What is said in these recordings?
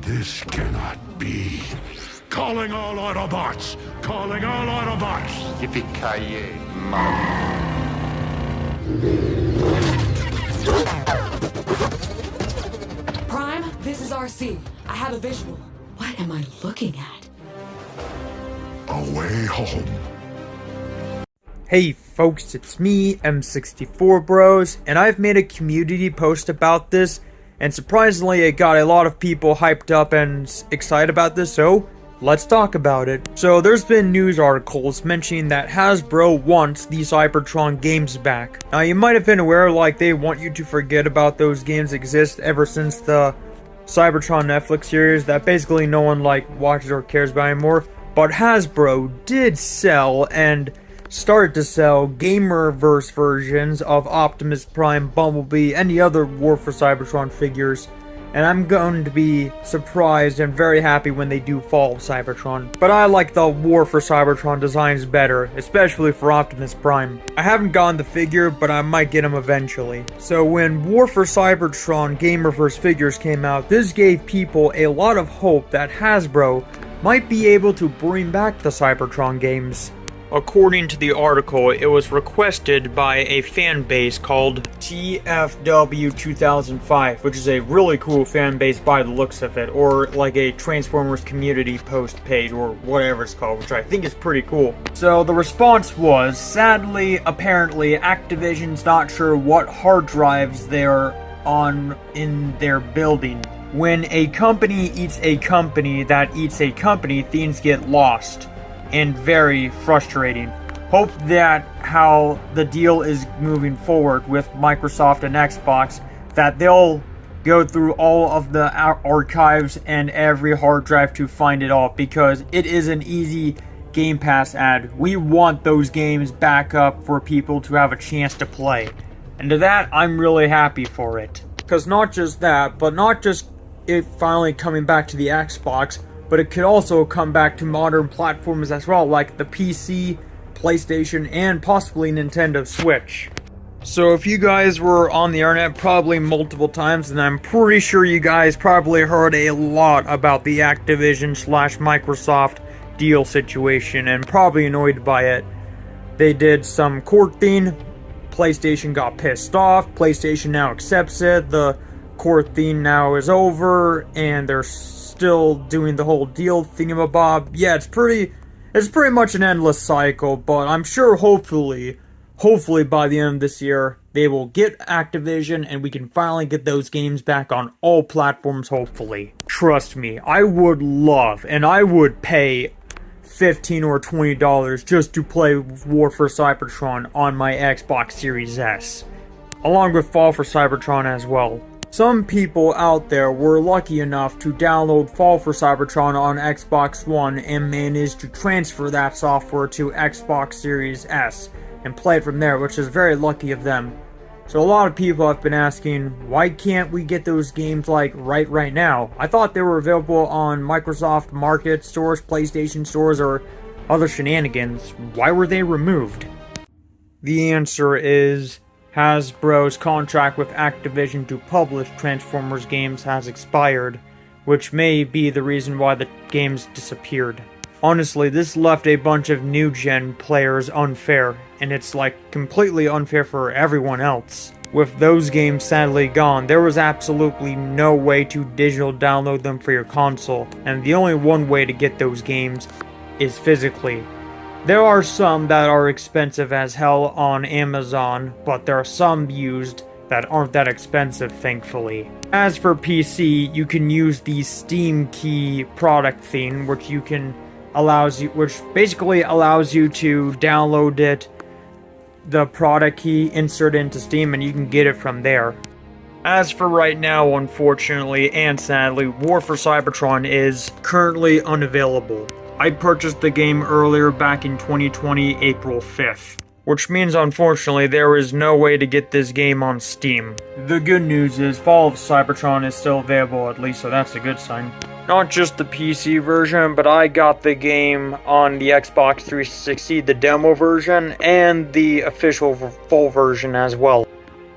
This cannot be. Calling all Autobots! Calling all Autobots! Yippee-ki-yay, Mom. Prime, this is RC. I have a visual. What am I looking at? A way home. Hey folks, it's me, M64 Bros, and I've made a community post about this, and surprisingly it got a lot of people hyped up and excited about this, so let's talk about it. So there's been news articles mentioning that Hasbro wants the Cybertron games back. Now you might have been aware like they want you to forget about those games exist ever since the Cybertron Netflix series that basically no one watches or cares about anymore. But Hasbro did sell and started to sell Gamerverse versions of Optimus Prime, Bumblebee, and the other War for Cybertron figures. And I'm going to be surprised and very happy when they do Fall of Cybertron. But I like the War for Cybertron designs better, especially for Optimus Prime. I haven't gotten the figure, but I might get him eventually. So when War for Cybertron Gamerverse figures came out, this gave people a lot of hope that Hasbro might be able to bring back the Cybertron games. According to the article, it was requested by a fan base called TFW 2005, which is a really cool fan base by the looks of it, or like a Transformers community post page, or whatever it's called, which I think is pretty cool. So the response was, sadly, apparently, Activision's not sure what hard drives they're on in their building. When a company eats a company that eats a company, things get lost. And very frustrating. Hope that how the deal is moving forward with Microsoft and Xbox, that they'll go through all of the archives and every hard drive to find it all, because it is an easy Game Pass ad. We want those games back up for people to have a chance to play. And to that, I'm really happy for it. Because not just that, but not just it finally coming back to the Xbox, but it could also come back to modern platforms as well, like the PC, PlayStation, and possibly Nintendo Switch. So if you guys were on the internet probably multiple times, then I'm pretty sure you guys probably heard a lot about the Activision/Microsoft deal situation and probably annoyed by it. They did some court thing, PlayStation got pissed off, PlayStation now accepts it, the court thing now is over, and they're still doing the whole deal thingamabob. Yeah, it's pretty much an endless cycle, but I'm sure hopefully by the end of this year, they will get Activision and we can finally get those games back on all platforms, hopefully. Trust me, I would love, and I would pay $15 or $20 just to play War for Cybertron on my Xbox Series S, along with Fall for Cybertron as well. Some people out there were lucky enough to download Fall for Cybertron on Xbox One and managed to transfer that software to Xbox Series S and play it from there, which is very lucky of them. So a lot of people have been asking, why can't we get those games right now? I thought they were available on Microsoft Market stores, PlayStation stores, or other shenanigans. Why were they removed? The answer is Hasbro's contract with Activision to publish Transformers games has expired, which may be the reason why the games disappeared. Honestly, this left a bunch of new-gen players unfair, and it's completely unfair for everyone else. With those games sadly gone, there was absolutely no way to digital download them for your console, and the only one way to get those games is physically. There are some that are expensive as hell on Amazon, but there are some used that aren't that expensive, thankfully. As for PC, you can use the Steam Key product thing, which basically allows you to download it, the product key, insert it into Steam, and you can get it from there. As for right now, unfortunately and sadly, War for Cybertron is currently unavailable. I purchased the game earlier back in 2020, April 5th. Which means, unfortunately, there is no way to get this game on Steam. The good news is, Fall of Cybertron is still available at least, so that's a good sign. Not just the PC version, but I got the game on the Xbox 360, the demo version, and the official full version as well.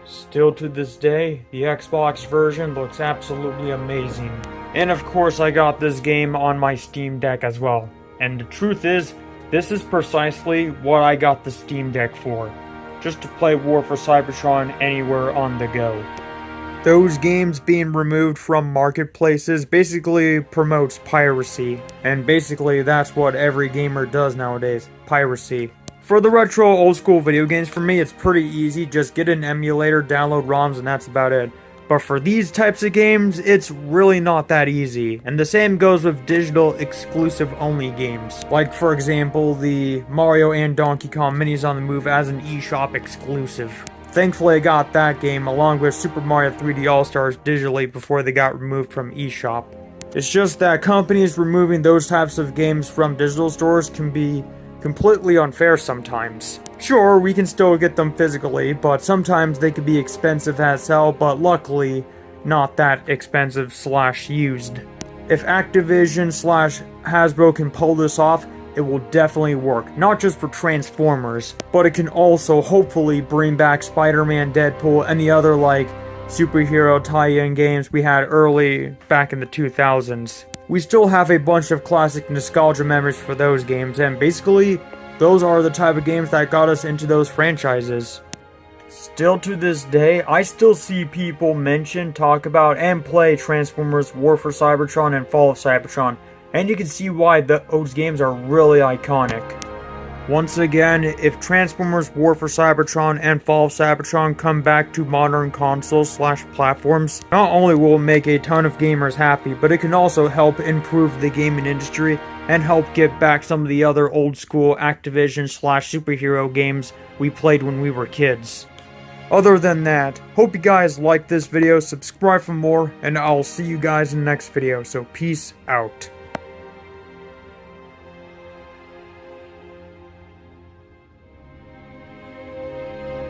Still to this day, the Xbox version looks absolutely amazing. And of course I got this game on my Steam Deck as well. And the truth is, this is precisely what I got the Steam Deck for. Just to play War for Cybertron anywhere on the go. Those games being removed from marketplaces basically promotes piracy. And basically that's what every gamer does nowadays, piracy. For the retro old school video games, for me it's pretty easy, just get an emulator, download ROMs, and that's about it. But for these types of games, it's really not that easy. And the same goes with digital exclusive only games. Like for example, the Mario and Donkey Kong Minis on the Move as an eShop exclusive. Thankfully I got that game along with Super Mario 3D All-Stars digitally before they got removed from eShop. It's just that companies removing those types of games from digital stores can be completely unfair sometimes. Sure, we can still get them physically, but sometimes they can be expensive as hell, but luckily not that expensive / used. If Activision / Hasbro can pull this off, it will definitely work. Not just for Transformers, but it can also hopefully bring back Spider-Man, Deadpool, and the other like superhero tie-in games we had early back in the 2000s. We still have a bunch of classic nostalgia memories for those games, and basically, those are the type of games that got us into those franchises. Still to this day, I still see people mention, talk about, and play Transformers War for Cybertron and Fall of Cybertron, and you can see why those games are really iconic. Once again, if Transformers War for Cybertron and Fall of Cybertron come back to modern consoles / platforms, not only will it make a ton of gamers happy, but it can also help improve the gaming industry and help get back some of the other old school Activision / superhero games we played when we were kids. Other than that, hope you guys liked this video, subscribe for more, and I'll see you guys in the next video, so peace out.